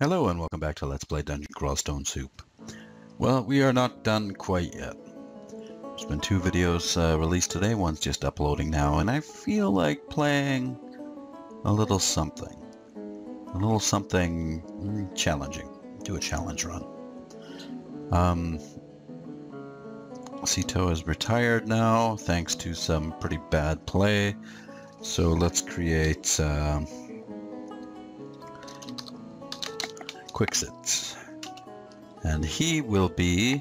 Hello and welcome back to Let's Play Dungeon Crawl Stone Soup. Well, we are not done quite yet. There's been two videos released today, one's just uploading now, and I feel like playing a little something. A little something challenging. Do a challenge run. Sito is retired now, thanks to some pretty bad play. So let's create Quxit. And he will be...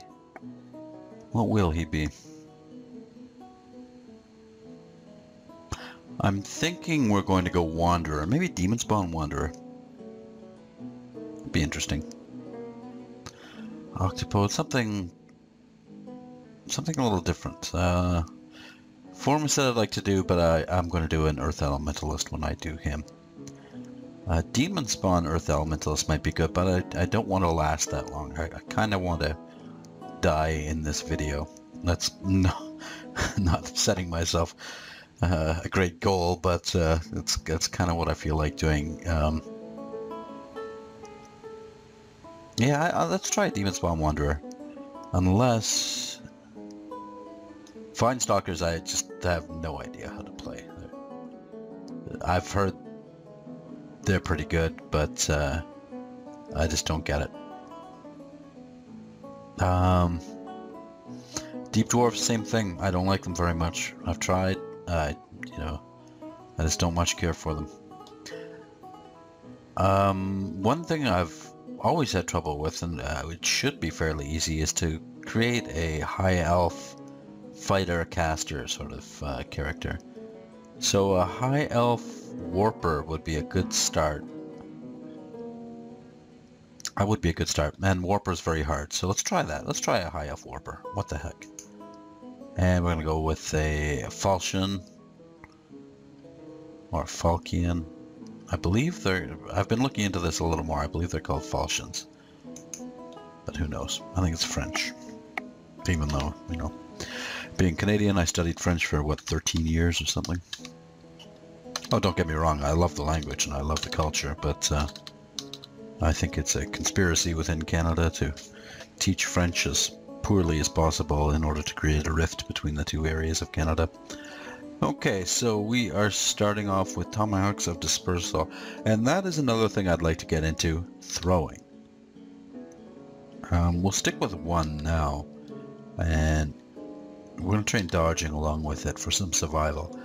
What will he be? I'm thinking we're going to go Wanderer. Maybe Demon Spawn Wanderer. Be interesting. Octopode, something a little different. Form said I'd like to do, but I'm going to do an Earth Elementalist when I do him. Demon Spawn Earth Elementalist might be good, but I don't want to last that long. I kind of want to die in this video. That's not setting myself a great goal, but that's kind of what I feel like doing. Yeah, let's try Demon Spawn Wanderer. Unless... Vinestalkers, I just have no idea how to play. I've heard they're pretty good, but I just don't get it. Deep Dwarfs, same thing. I don't like them very much. I've tried. I just don't much care for them. One thing I've always had trouble with, and it should be fairly easy, is to create a high elf fighter caster sort of character. So a high elf warper would be a good start. That would be a good start, and warper is very hard, so let's try that. Let's try a high elf warper. What the heck? And we're gonna go with a falchion or falchion. I believe I've been looking into this a little more. I believe they're called falchions, but who knows? I think it's French, even though, you know, being Canadian, I studied French for what, 13 years or something. Oh, don't get me wrong, I love the language and I love the culture, but I think it's a conspiracy within Canada to teach French as poorly as possible in order to create a rift between the two areas of Canada. Okay, so we are starting off with Tomahawks of Dispersal, and that is another thing I'd like to get into, throwing. We'll stick with one now, and we're going to train dodging along with it for some survival.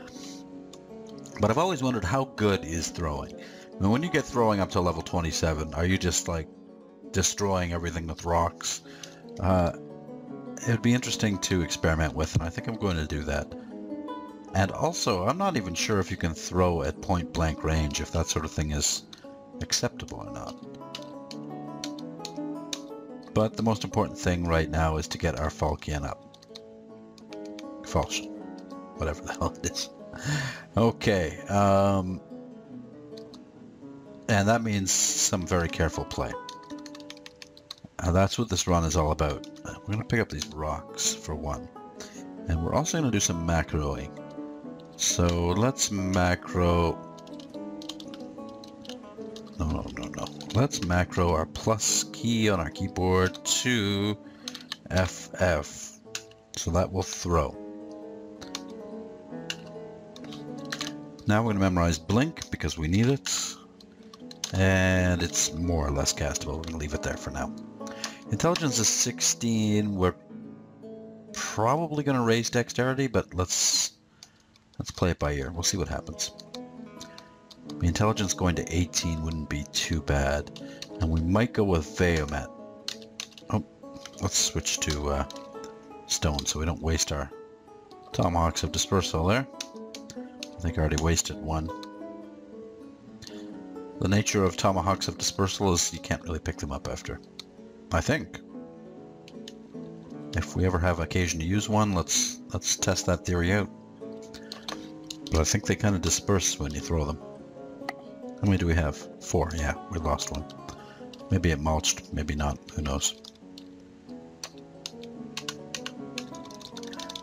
But I've always wondered, how good is throwing? I mean, when you get throwing up to level 27, are you just like destroying everything with rocks? It would be interesting to experiment with, and I think I'm going to do that. And also, I'm not even sure if you can throw at point blank range, if that sort of thing is acceptable or not. But the most important thing right now is to get our falchion up. Falchion. Whatever the hell it is. Okay. And that means some very careful play. And that's what this run is all about. We're going to pick up these rocks for one. And we're also going to do some macroing. So let's macro... No. Let's macro our plus key on our keyboard to FF. So that will throw. Now we're going to memorize Blink because we need it. And it's more or less castable. We're going to leave it there for now. Intelligence is 16. We're probably going to raise Dexterity, but let's play it by ear. We'll see what happens. The intelligence going to 18 wouldn't be too bad. And we might go with Veomet. Oh, let's switch to stone so we don't waste our Tomahawks of Dispersal there. I think I already wasted one. The nature of Tomahawks of Dispersal is you can't really pick them up after. I think. If we ever have occasion to use one, let's test that theory out. But I think they kind of disperse when you throw them. How many do we have? 4, yeah, we lost one. Maybe it mulched, maybe not, who knows.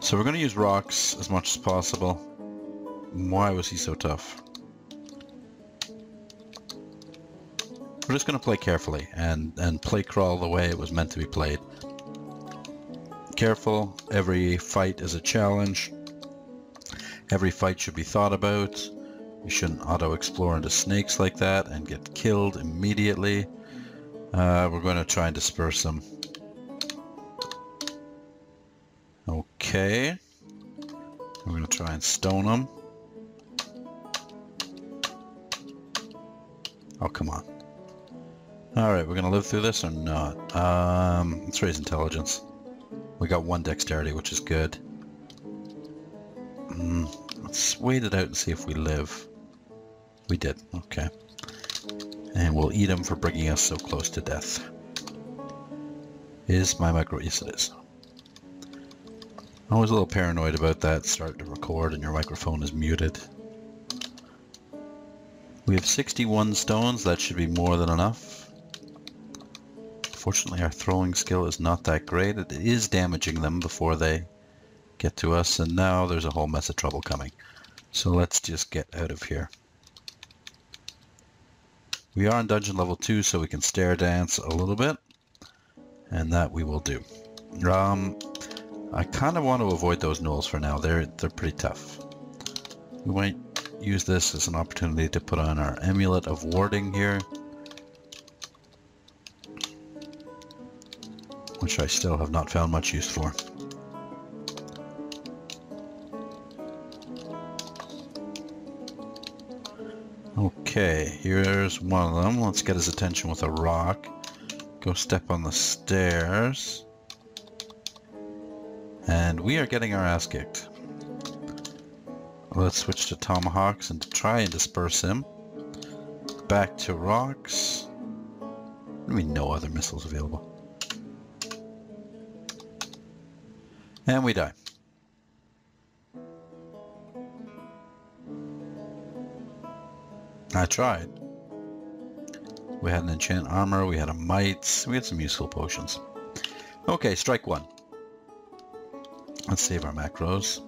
So we're going to use rocks as much as possible. Why was he so tough? We're we're just going to play carefully and play crawl the way it was meant to be played. Careful, every fight is a challenge. Every fight should be thought about. You shouldn't auto-explore into snakes like that and get killed immediately. We're going to try and disperse them. Okay. We're going to try and stone them. Oh, come on. Alright, we're going to live through this or not? Let's raise intelligence. We got 1 dexterity, which is good. Let's wait it out and see if we live. We did, okay. And we'll eat him for bringing us so close to death. Is my micro... Yes, it is. I'm always a little paranoid about that. Start to record and your microphone is muted. We have 61 stones. That should be more than enough. Fortunately, our throwing skill is not that great. It is damaging them before they get to us, and now there's a whole mess of trouble coming. So let's just get out of here. We are on dungeon level 2, so we can stair dance a little bit, and that we will do. I kind of want to avoid those gnolls for now. They're pretty tough. We might use this as an opportunity to put on our amulet of warding here, which I still have not found much use for. Okay, here's one of them. Let's get his attention with a rock. Go step on the stairs. And we are getting our ass kicked. Let's switch to tomahawks and try and disperse him. Back to rocks. What do we mean no other missiles available? And we die. I tried. We had an enchant armor, we had a might, we had some useful potions. Okay, strike 1. Let's save our macros.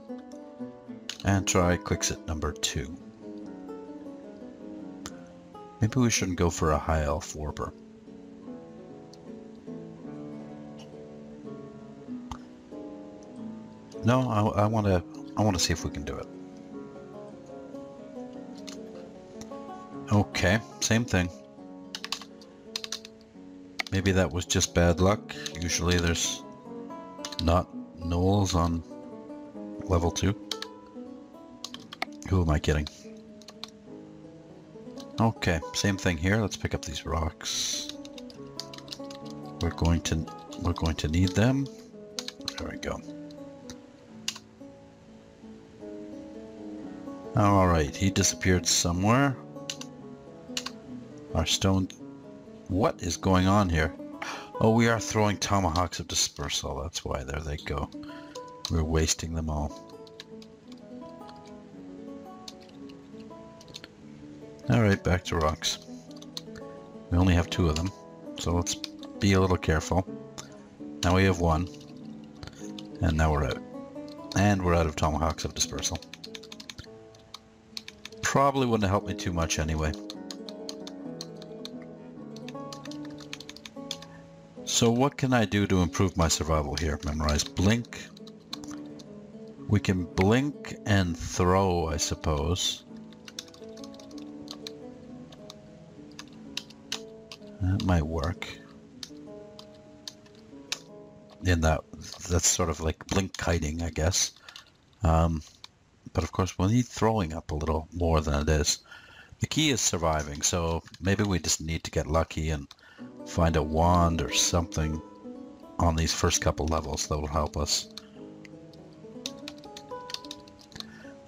And try Quxit number 2. Maybe we shouldn't go for a high elf warper. No, I want to see if we can do it. Okay, same thing. Maybe that was just bad luck. Usually there's not gnolls on level 2. Who am I kidding? Okay, same thing here. Let's pick up these rocks. We're going to need them. There we go. Alright, he disappeared somewhere. Our stone... What is going on here? Oh, we are throwing tomahawks of dispersal. That's why. There they go. We're wasting them all. Alright, back to rocks. We only have 2 of them, so let's be a little careful. Now we have 1. And now we're out. And we're out of tomahawks of dispersal. Probably wouldn't have helped me too much anyway. So what can I do to improve my survival here? Memorize blink. We can blink and throw, I suppose. That might work. In that's sort of like blink kiting, I guess. But of course we'll need throwing up a little more than it is. The key is surviving, so maybe we just need to get lucky and find a wand or something on these first couple levels that will help us.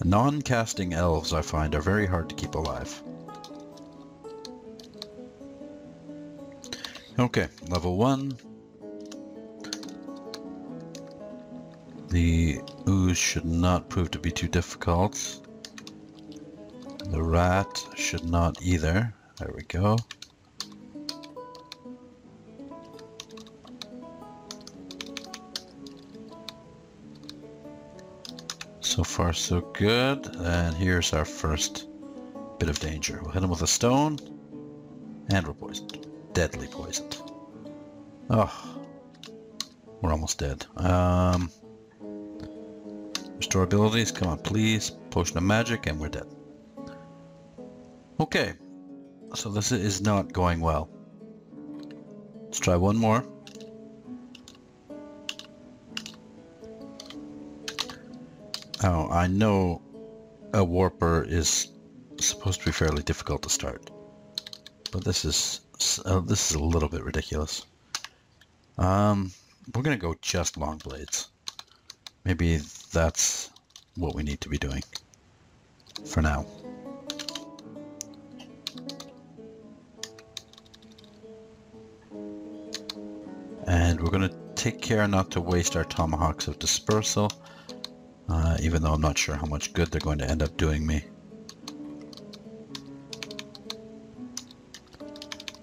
Non-casting elves, I find, are very hard to keep alive. Okay, level 1. The ooze should not prove to be too difficult. The rat should not either. There we go. So far so good, and here's our first bit of danger. We'll hit him with a stone, and we're poisoned. deadly poisoned. Oh, we're almost dead. Restore abilities, come on please. Potion of magic, and we're dead. Okay, so this is not going well. Let's try one more. Oh, I know a warper is supposed to be fairly difficult to start, but this is a little bit ridiculous. We're gonna go just long blades. Maybe that's what we need to be doing for now. And we're gonna take care not to waste our tomahawks of dispersal, even though I'm not sure how much good they're going to end up doing me.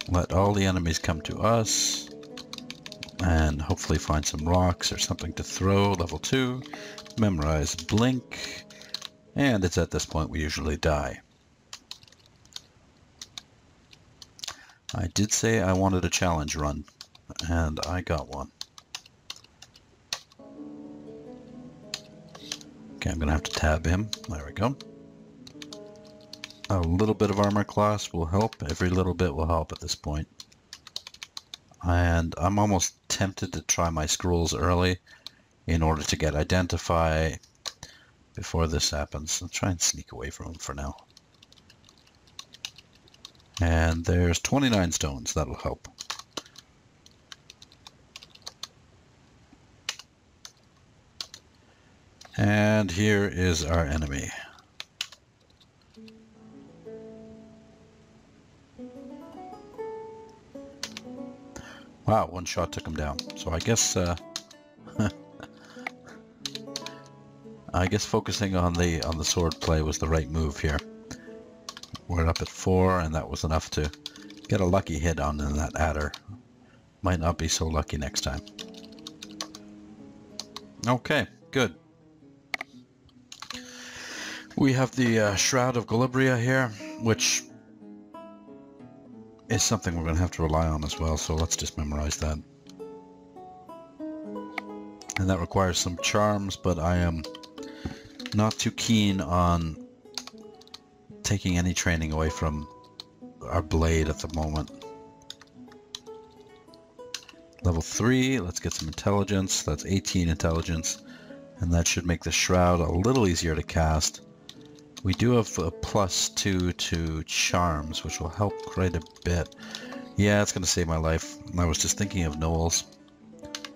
Let all the enemies come to us, and hopefully find some rocks or something to throw. Level 2, memorize blink, and it's at this point we usually die. I did say I wanted a challenge run, and I got one. Okay, I'm gonna have to tab him. There we go. A little bit of armor class will help. Every little bit will help at this point. And I'm almost tempted to try my scrolls early in order to get identify before this happens. I'll try and sneak away from him for now. And there's 29 stones. That'll help. And here is our enemy. Wow, one shot took him down. So I guess I guess focusing on the sword play was the right move here. We're up at 4, and that was enough to get a lucky hit on that adder. Might not be so lucky next time. Okay, good. We have the Shroud of Galibria here, which is something we're going to have to rely on as well, so let's just memorize that. And that requires some charms, but I am not too keen on taking any training away from our blade at the moment. Level 3, let's get some intelligence. That's 18 intelligence, and that should make the Shroud a little easier to cast. We do have a +2 to charms, which will help quite a bit. Yeah, it's going to save my life. I was just thinking of Knowles.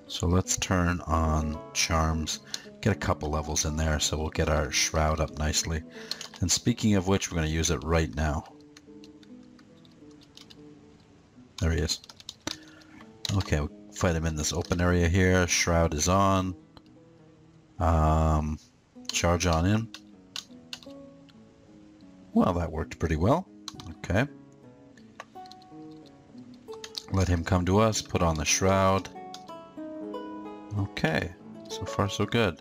So let's turn on charms. Get a couple levels in there, so we'll get our Shroud up nicely. And speaking of which, we're going to use it right now. There he is. Okay, we'll fight him in this open area here. Shroud is on. Charge on in. Well, that worked pretty well. Okay. Let him come to us, put on the Shroud. Okay, so far so good.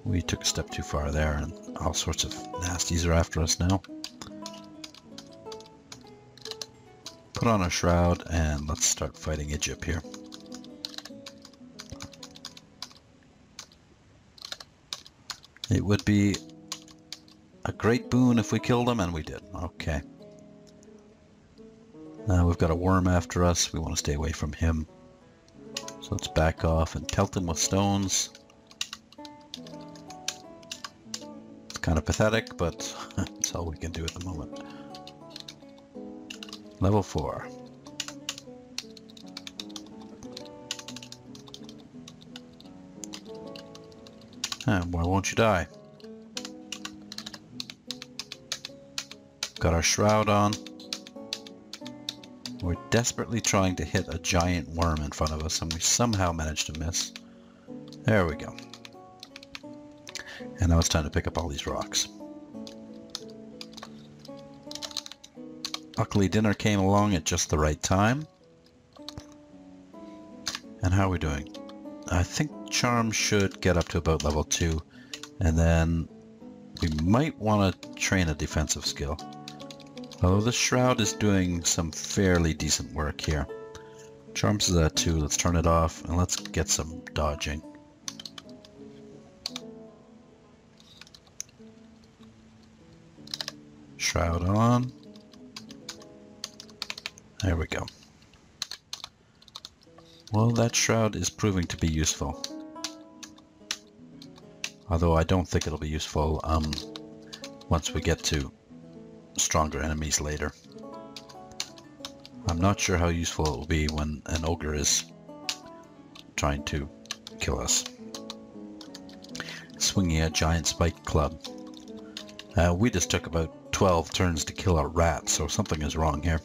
We took a step too far there, and all sorts of nasties are after us now. Put on a Shroud, and let's start fighting Egypt here. It would be a great boon if we killed him, and we did. Okay. Now we've got a worm after us. We want to stay away from him. So let's back off and pelt him with stones. It's kind of pathetic, but that's all we can do at the moment. Level 4. And why won't you die? Got our Shroud on. We're desperately trying to hit a giant worm in front of us, and we somehow managed to miss. There we go. And now it's time to pick up all these rocks. Luckily, dinner came along at just the right time. And how are we doing? I think Charm should get up to about level 2, and then we might want to train a defensive skill. Although this shroud is doing some fairly decent work here. Charms is at 2. Let's turn it off and let's get some dodging. Shroud on. There we go. Well, that shroud is proving to be useful. Although I don't think it'll be useful once we get to stronger enemies later. I'm not sure how useful it will be when an ogre is trying to kill us. Swinging a giant spike club. We just took about 12 turns to kill a rat, so something is wrong here.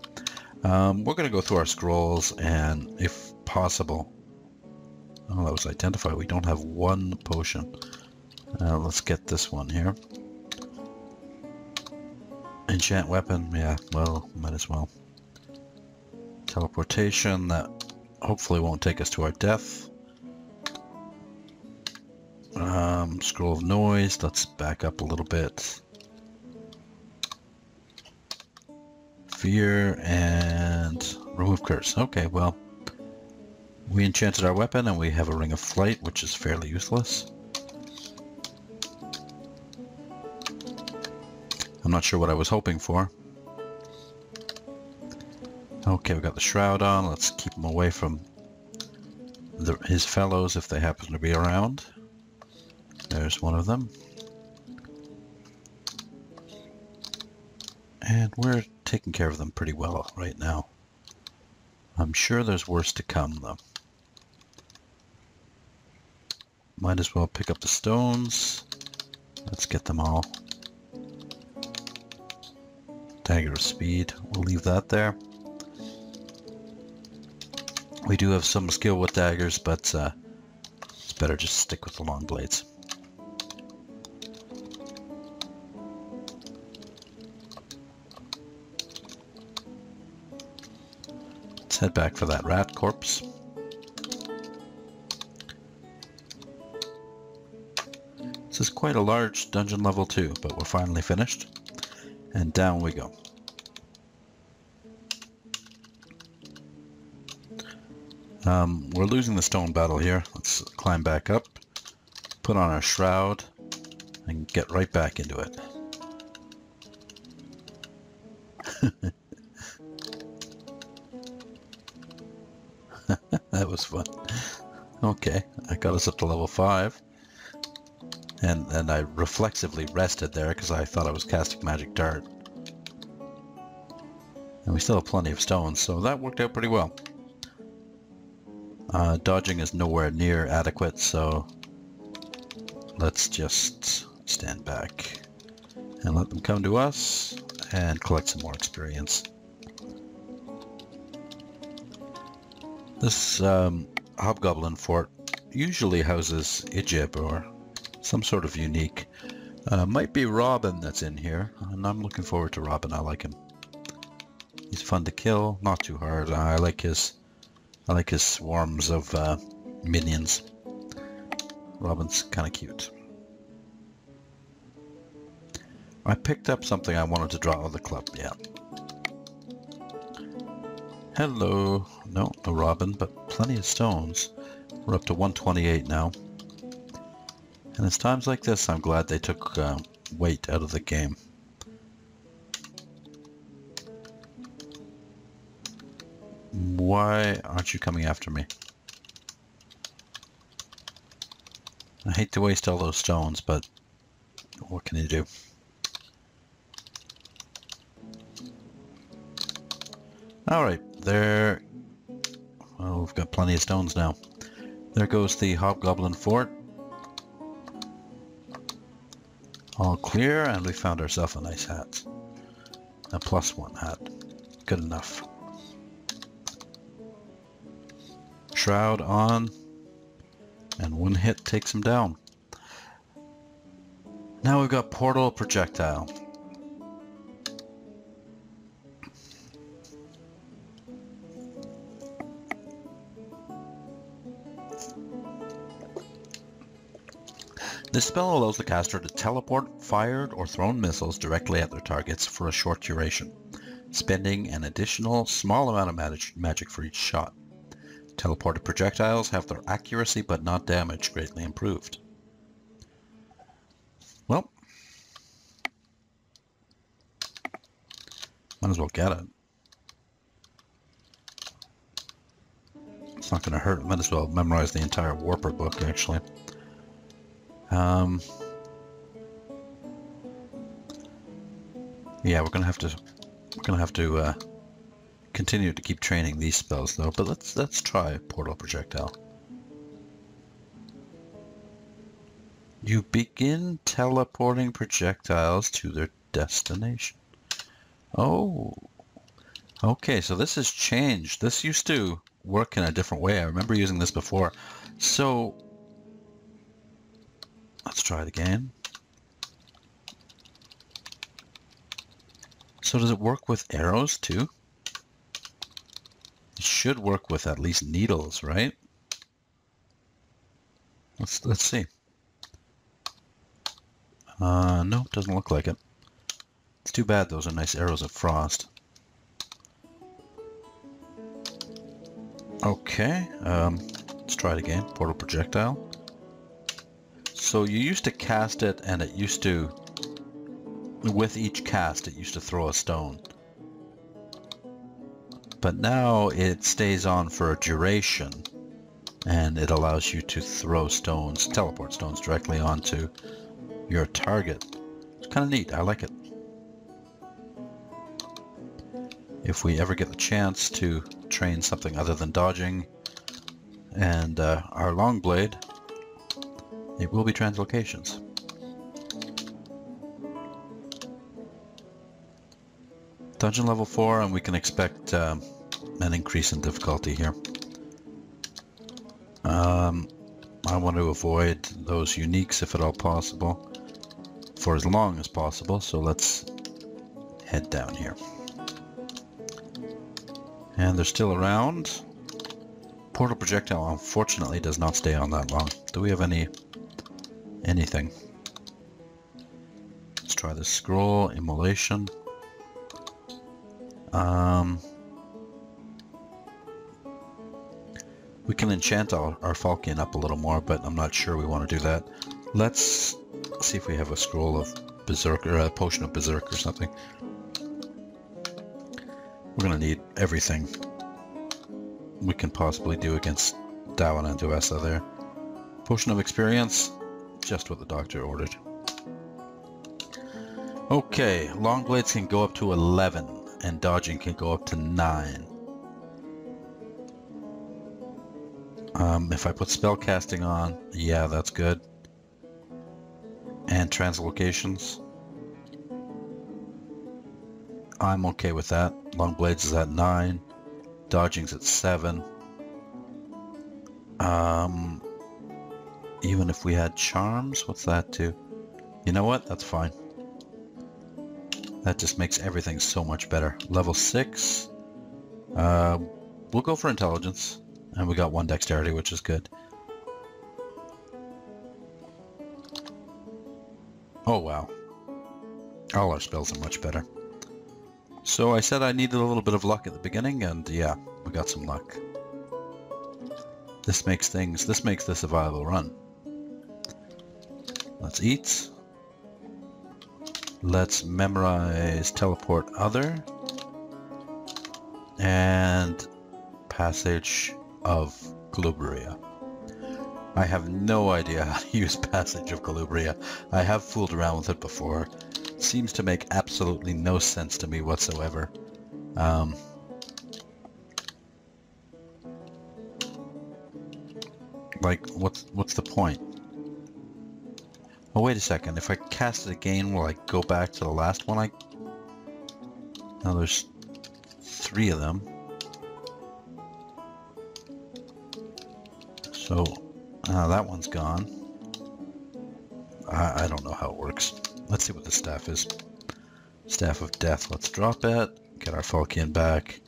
We're going to go through our scrolls and, if possible... Oh, that was identified. We don't have one potion. Let's get this one here. Enchant weapon. Yeah, well, might as well. Teleportation. That hopefully won't take us to our death. Scroll of noise. Let's back up a little bit. Fear and remove curse. Okay, well, we enchanted our weapon and we have a ring of flight, which is fairly useless. I'm not sure what I was hoping for. Okay, we got the shroud on. Let's keep him away from his fellows if they happen to be around. There's one of them. And we're taking care of them pretty well right now. I'm sure there's worse to come, though. Might as well pick up the stones. Let's get them all. Dagger of speed. We'll leave that there. We do have some skill with daggers, but it's better just stick with the long blades. Let's head back for that rat corpse. This is quite a large dungeon level 2, but we're finally finished. And down we go. We're losing the stone battle here. Let's climb back up, put on our shroud, and get right back into it. That was fun. Okay, I got us up to level 5. And I reflexively rested there because I thought I was casting magic dart. And we still have plenty of stones, so that worked out pretty well. Dodging is nowhere near adequate, so let's just stand back and let them come to us and collect some more experience. This hobgoblin fort usually houses Ijib or some sort of unique. Might be Robin that's in here, and I'm looking forward to Robin. I like him. He's fun to kill, not too hard. I like his swarms of minions. Robin's kind of cute. I picked up something I wanted to draw out of the club. Yeah. Hello. No Robin, but plenty of stones. We're up to 128 now. And it's times like this I'm glad they took weight out of the game. Why aren't you coming after me? I hate to waste all those stones, but what can you do? Alright, there... Well, we've got plenty of stones now. There goes the Hobgoblin Fort. All clear, and we found ourselves a nice hat. A +1 hat. Good enough. Shroud on, and one hit takes him down. Now we've got Portal Projectile. This spell allows the caster to teleport fired or thrown missiles directly at their targets for a short duration. spending an additional small amount of magic for each shot. Teleported projectiles have their accuracy but not damage greatly improved. Well, might as well get it. It's not going to hurt. Might as well memorize the entire Warper book, actually. Yeah, we're gonna have to continue to keep training these spells though. But let's try Portal Projectile. You begin teleporting projectiles to their destination. Oh, okay. So this has changed. This used to work in a different way. I remember using this before. So let's try it again. So does it work with arrows too? It should work with at least needles, right? Let's see. No, it doesn't look like it. It's too bad. Those are nice arrows of frost. Okay, let's try it again. Portal projectile. So you used to cast it, and it used to, with each cast, it used to throw a stone. But now it stays on for a duration, and it allows you to throw stones, teleport stones directly onto your target. It's kind of neat. I like it. If we ever get the chance to train something other than dodging and our long blade, it will be translocations. Dungeon level 4, and we can expect an increase in difficulty here. I want to avoid those uniques if at all possible, for as long as possible, so let's head down here. And they're still around. Portal projectile unfortunately does not stay on that long. Do we have anything? Let's try this scroll, immolation. We can enchant our Falcon up a little more, but I'm not sure we want to do that. Let's see if we have a scroll of Berserker, a potion of Berserk or something. We're going to need everything we can possibly do against Dora and Duvessa there. Potion of experience, just what the doctor ordered. Okay, long blades can go up to 11, and dodging can go up to 9. If I put spell casting on, yeah, that's good. And translocations, I'm okay with that. Long blades is at 9, dodging's at 7. Even if we had charms, what's that do? You know what? That's fine. That just makes everything so much better. Level 6. We'll go for intelligence. And we got 1 dexterity, which is good. Oh wow. All our spells are much better. So I said I needed a little bit of luck at the beginning, and yeah, we got some luck. This makes this a viable run. Let's eat. Let's memorize teleport other. And passage of Colubria. I have no idea how to use Passage of Colubria. I have fooled around with it before. It seems to make absolutely no sense to me whatsoever. Like, what's the point? Oh, wait a second. If I cast it again, will I go back to the last one? Now there's 3 of them. So, that one's gone. I don't know how it works. Let's see what the staff is. Staff of Death. Let's drop it. Get our Falcon back.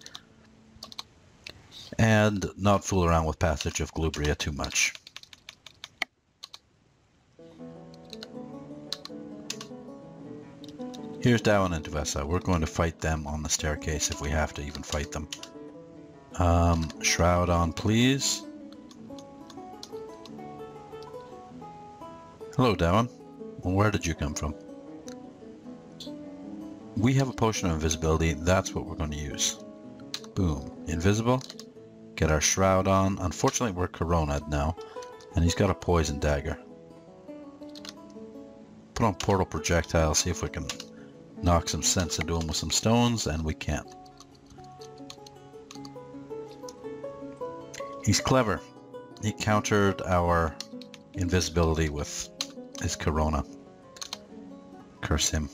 And not fool around with Passage of Colubria too much. Here's Dora and Duvessa. We're going to fight them on the staircase if we have to even fight them. Shroud on, please. Hello, Dora. Where did you come from? We have a potion of invisibility. That's what we're going to use. Boom. Invisible. Get our shroud on. Unfortunately, we're corona'd now. And he's got a poison dagger. Put on portal projectile. See if we can knock some sense into him with some stones. And we can't. He's clever. He countered our invisibility with his corona. Curse him.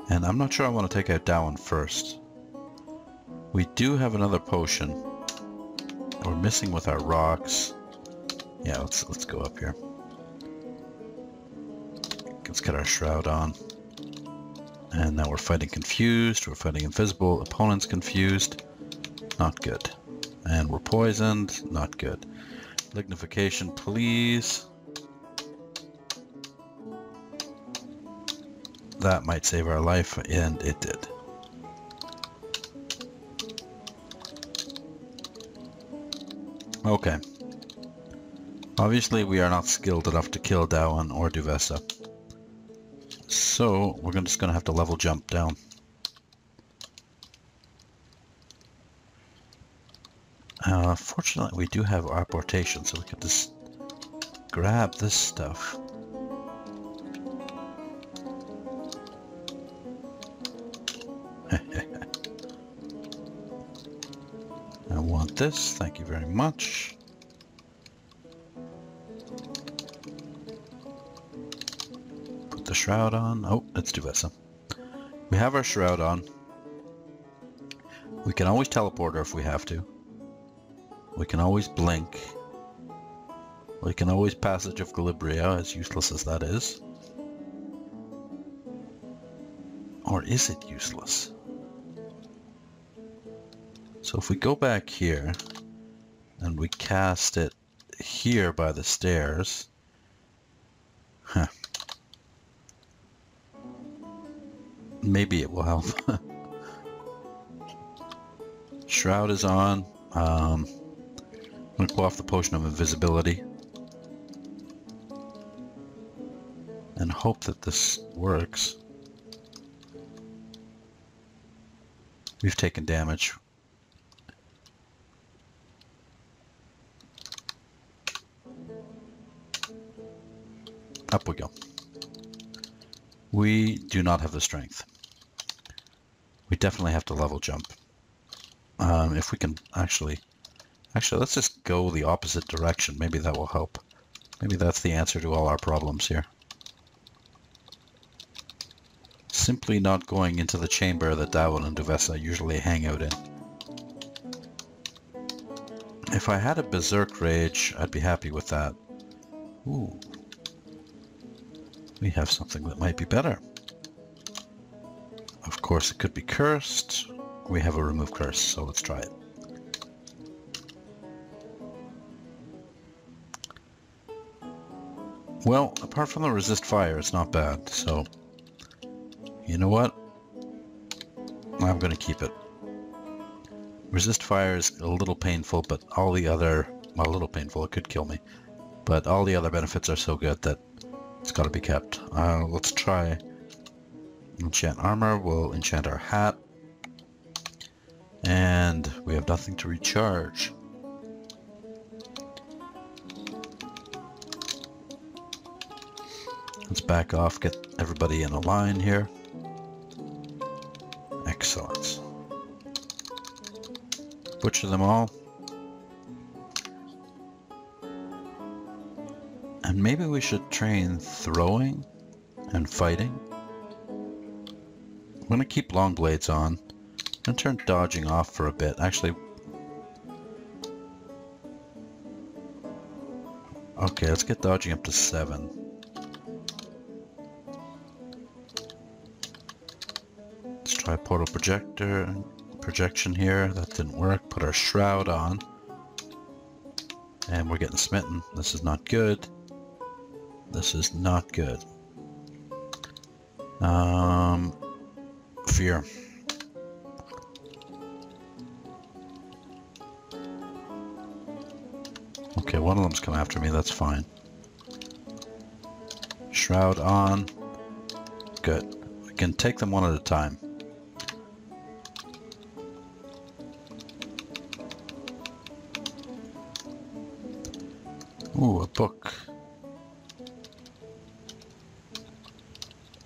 And I'm not sure I want to take out Dowan first. We do have another potion. We're missing with our rocks. Yeah, let's go up here. Let's get our shroud on. And now we're fighting confused. We're fighting invisible. Opponent's confused. Not good. And we're poisoned. Not good. Lignification, please. That might save our life, and it did. Okay. Obviously, we are not skilled enough to kill Dowan or Duvessa. So, we're just going to have to level jump down. Fortunately, we do have apportation, so we can just grab this stuff. I want this, thank you very much. Put the shroud on. Oh, it's Duvessa. We have our shroud on. We can always teleport her if we have to. We can always blink. We can always Passage of Galibria, as useless as that is. Or is it useless? So if we go back here and we cast it here by the stairs, maybe it will help. Shroud is on. I'm going to pull off the potion of invisibility and hope that this works. We've taken damage. Up we go. We do not have the strength. We definitely have to level jump. If we can actually, let's just go the opposite direction. Maybe that will help. Maybe that's the answer to all our problems here. Simply not going into the chamber that Dora and Duvessa usually hang out in. If I had a Berserk Rage, I'd be happy with that. Ooh. We have something that might be better. Of course, it could be cursed. We have a remove curse, so let's try it. Well, apart from the resist fire, it's not bad, so you know what? I'm going to keep it. Resist fire is a little painful, but all the other, well, a little painful, it could kill me, but all the other benefits are so good that it's got to be kept. Let's try enchant armor. We'll enchant our hat. And we have nothing to recharge. Let's back off, get everybody in a line here. Excellent. Butcher them all. And maybe we should train throwing and fighting. I'm going to keep long blades on and turn dodging off for a bit. Actually, okay, let's get dodging up to 7. Let's try portal projection here. That didn't work. Put our shroud on. And we're getting smitten. This is not good. This is not good. Fear. Okay, one of them's come after me, that's fine. Shroud on. Good. We can take them one at a time. Ooh, a book.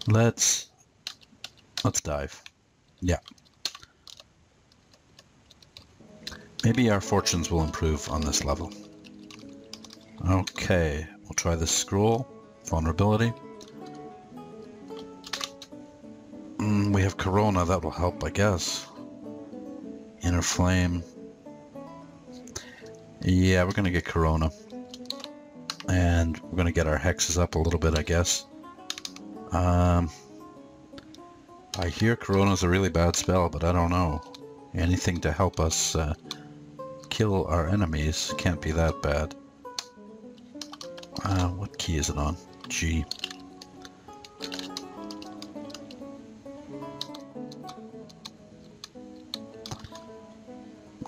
Let's dive. Yeah. Maybe our fortunes will improve on this level. Okay, we'll try this scroll. Vulnerability. We have Corona, that will help, I guess. Inner Flame. Yeah, we're gonna get Corona. And we're gonna get our hexes up a little bit, I guess. I hear Corona's a really bad spell, but I don't know. Anything to help us kill our enemies can't be that bad. What key is it on? G.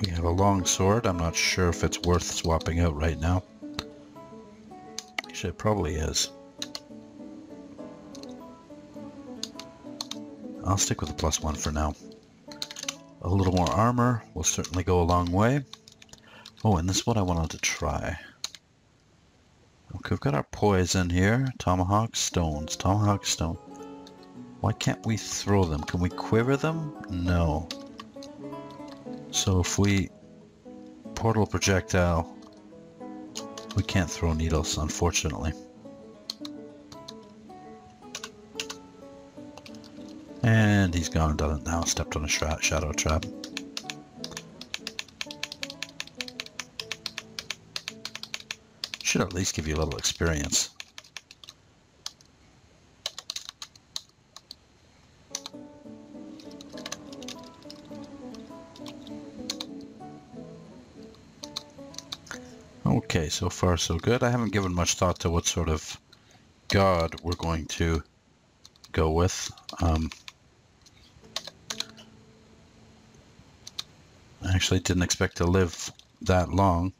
We have a long sword. I'm not sure if it's worth swapping out right now. Actually, it probably is. I'll stick with the +1 for now. A little more armor will certainly go a long way. Oh, and this is what I wanted to try. Okay, we've got our poison here. Tomahawk stones. Tomahawk stone. Why can't we throw them? Can we quiver them? No. So if we... Portal projectile... We can't throw needles, unfortunately. And he's gone and done it now. Stepped on a shadow trap. Should at least give you a little experience. Okay, so far so good. I haven't given much thought to what sort of god we're going to go with. I actually didn't expect to live that long.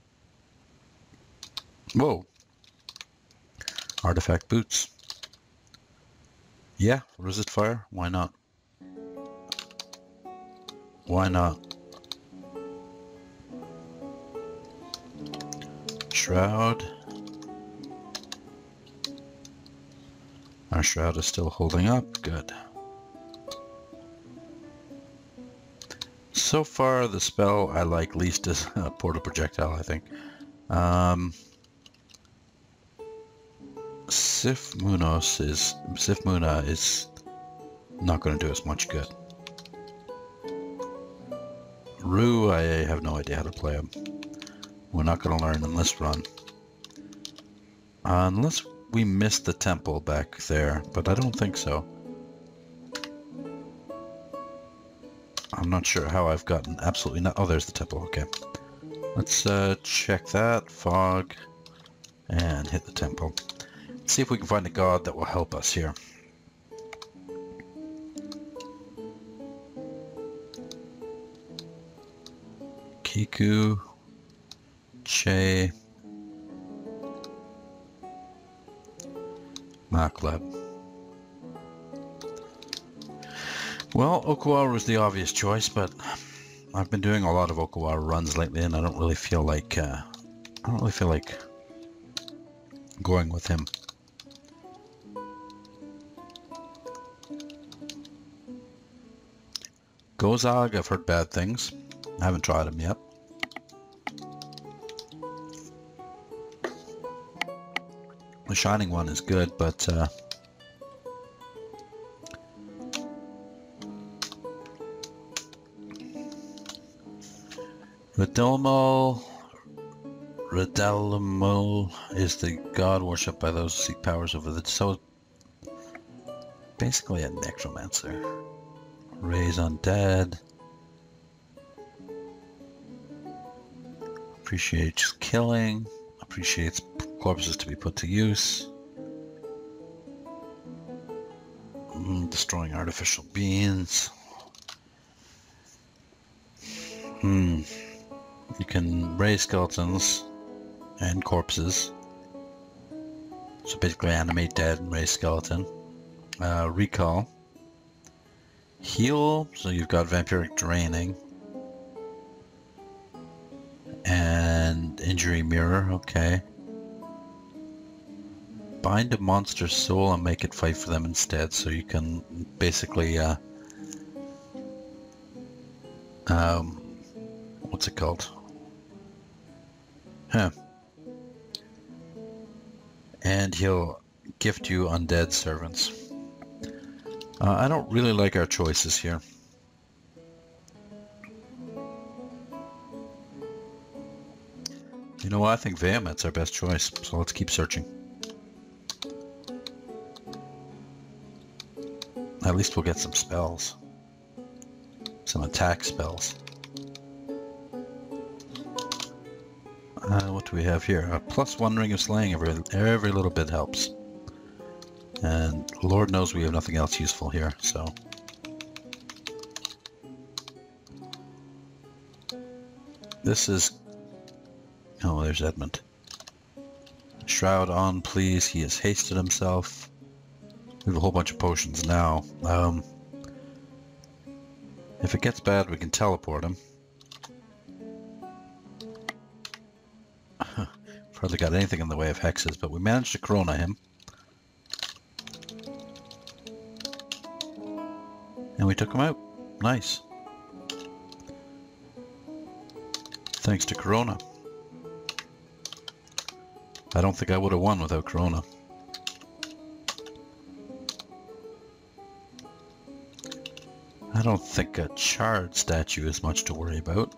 Whoa. Artifact boots. Yeah, resist fire. Why not? Why not? Shroud. Our shroud is still holding up. Good. So far, the spell I like least is Portal Projectile, I think. Sif Muna is not going to do us much good. Rue, I have no idea how to play him. We're not going to learn in this run. Unless we missed the temple back there, but I don't think so. I'm not sure how I've gotten absolutely no... Oh, there's the temple. Okay. Let's check that. Fog. And hit the temple. Let's see if we can find a god that will help us here. Kiku. Che. Makleb. Well, Okuaru was the obvious choice, but I've been doing a lot of Okuaru runs lately, and I don't really feel like going with him. Gozag, I've heard bad things. I haven't tried him yet. The Shining one is good, but Redalmo is the god worshipped by those who seek powers over the... So, basically a necromancer. Raise undead. Appreciates killing. Appreciates corpses to be put to use. Destroying artificial beings. You can raise skeletons and corpses. So basically animate dead and raise skeleton. Recall. Heal, so you've got vampiric draining. And injury mirror, okay. Bind a monster's soul and make it fight for them instead, so you can basically what's it called? And he'll gift you undead servants. I don't really like our choices here. You know what? I think Vehement's our best choice, so let's keep searching. At least we'll get some spells. Some attack spells. What do we have here? A +1 ring of slaying. Every little bit helps. And Lord knows we have nothing else useful here, so... This is... Oh, there's Edmund. Shroud on, please. He has hasted himself. We have a whole bunch of potions now. If it gets bad, we can teleport him. Hardly got anything in the way of hexes, but we managed to Corona him. And we took him out. Nice. Thanks to Corona. I don't think I would have won without Corona. I don't think a charred statue is much to worry about.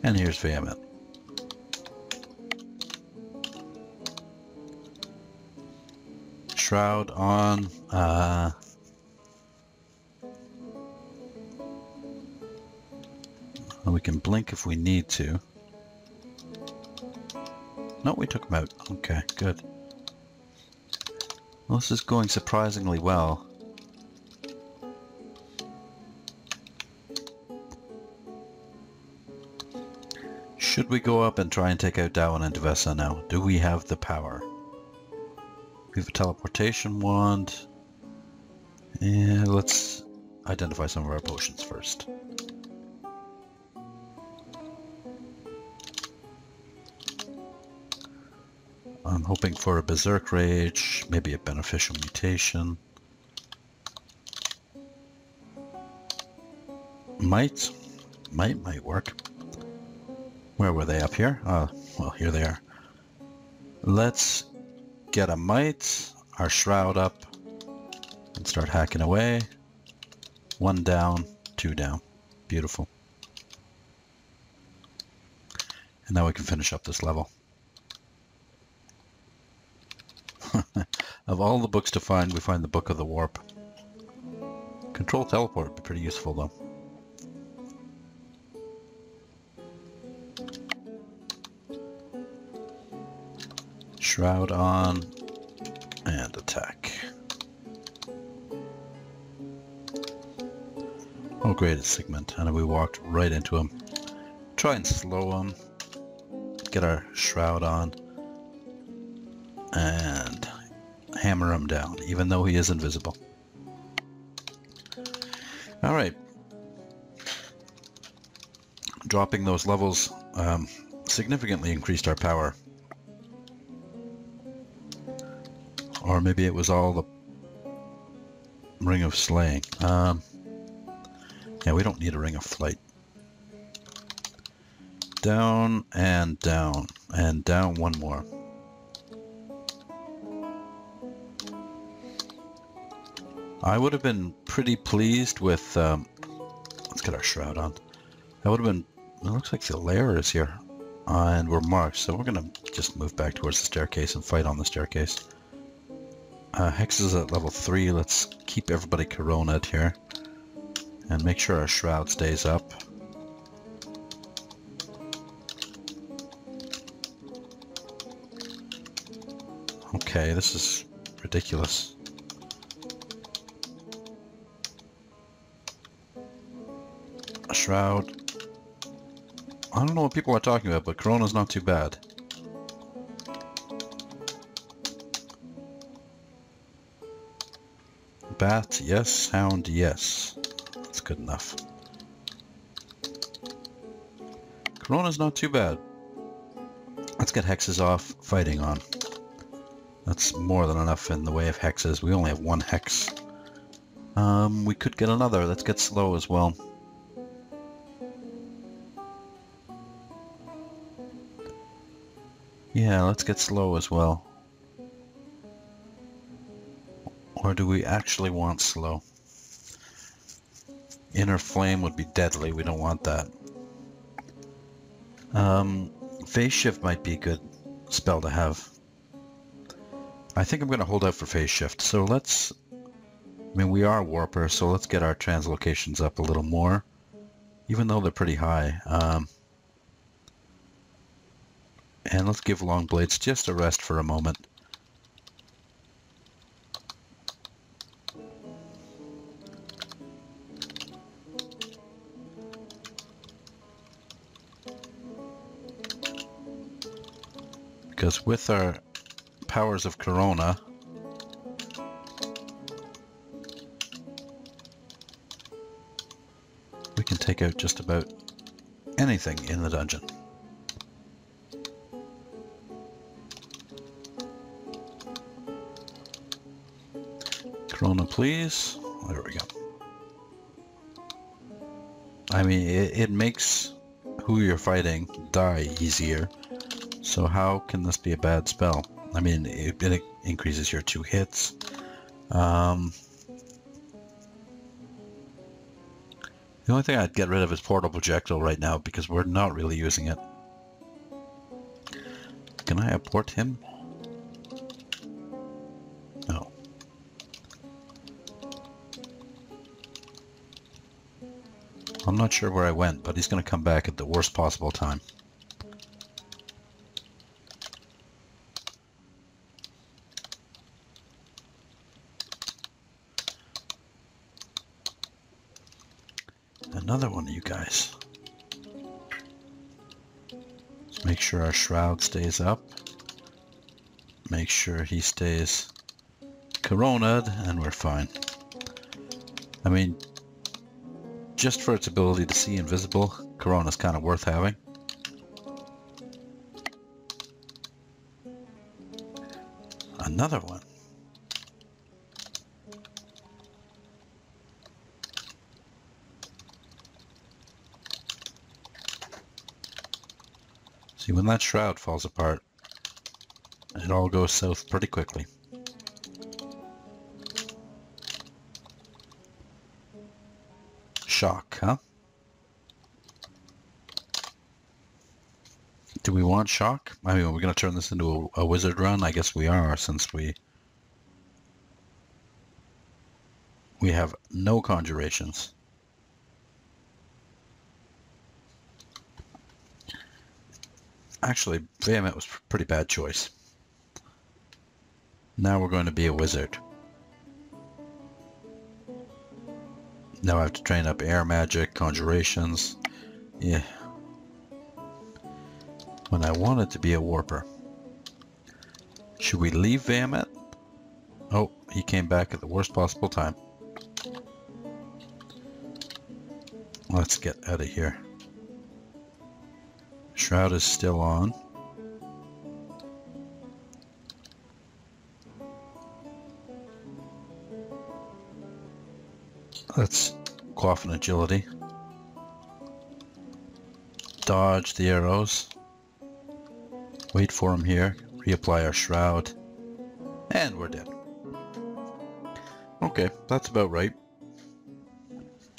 And here's Vehement. Shroud on. We can blink if we need to. No, we took him out. Okay, good. Well, this is going surprisingly well. Should we go up and try and take out Dora and Duvessa now? Do we have the power? We have a teleportation wand. And let's identify some of our potions first. I'm hoping for a Berserk Rage, maybe a Beneficial Mutation. Might work. Where were they? Up here? Oh, well, here they are. Let's get a Might, our Shroud up, and start hacking away. 1 down, 2 down. Beautiful. And now we can finish up this level. Of all the books to find, we find the Book of the Warp. Control Teleport would be pretty useful, though. Shroud on, and attack. Oh great, it's Sigmund, and we walked right into him. Try and slow him, get our Shroud on, and hammer him down, even though he is invisible. Alright. Dropping those levels significantly increased our power. Or maybe it was all the Ring of Slaying. Yeah, we don't need a Ring of Flight. Down and down and down one more. I would have been pretty pleased with, let's get our Shroud on. I would have been, it looks like the lair is here, and we're marked, so we're going to just move back towards the staircase and fight on the staircase. Hex is at level 3, let's keep everybody Corona'd here, and make sure our Shroud stays up. Okay, this is ridiculous. A shroud. I don't know what people are talking about, but Corona's not too bad. Bat, yes. Hound, yes. That's good enough. Corona's not too bad. Let's get hexes off, fighting on. That's more than enough in the way of hexes. We only have one hex. We could get another. Let's get slow as well. Yeah, let's get slow as well. Or do we actually want slow? Inner flame would be deadly. We don't want that. Phase shift might be a good spell to have. I think I'm going to hold out for phase shift. So let's... I mean, we are warper, so let's get our translocations up a little more. Even though they're pretty high. And let's give long blades just a rest for a moment. Because with our powers of Corona, we can take out just about anything in the dungeon. Corona, please. There we go. I mean, it makes who you're fighting die easier. So how can this be a bad spell? I mean, it increases your 2 hits. The only thing I'd get rid of is portal projectile right now because we're not really using it. Can I abort him? No. I'm not sure where I went, but he's going to come back at the worst possible time. Another one of you guys. Let's make sure our shroud stays up. Make sure he stays corona'd, and we're fine. I mean, just for its ability to see invisible, Corona's kind of worth having. Another one. See, when that shroud falls apart, it all goes south pretty quickly. Shock, huh? Do we want shock? I mean, we're going to turn this into a wizard run? I guess we are, since we have no conjurations. Actually, Vehement was a pretty bad choice. Now we're going to be a wizard. Now I have to train up air magic, conjurations. Yeah. When I wanted to be a warper. Should we leave Vehement? Oh, he came back at the worst possible time. Let's get out of here. Shroud is still on. Let's quaff an agility. Dodge the arrows. Wait for him here. Reapply our shroud. And we're dead. Okay, that's about right.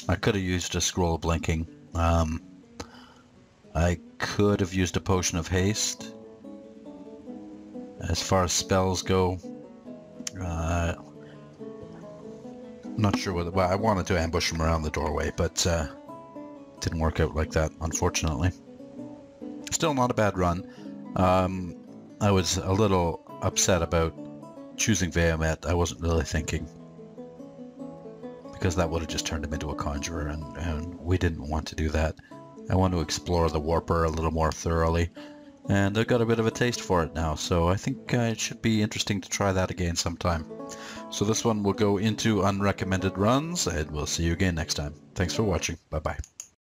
I could have used a scroll of blinking. I could have used a potion of haste. As far as spells go, not sure whether... Well, I wanted to ambush him around the doorway, but didn't work out like that, unfortunately. Still not a bad run. I was a little upset about choosing Bahamut, I wasn't really thinking, because that would have just turned him into a conjurer, and we didn't want to do that. I want to explore the Warper a little more thoroughly, and I've got a bit of a taste for it now, so I think it should be interesting to try that again sometime. So this one will go into unrecommended runs, and we'll see you again next time. Thanks for watching. Bye-bye.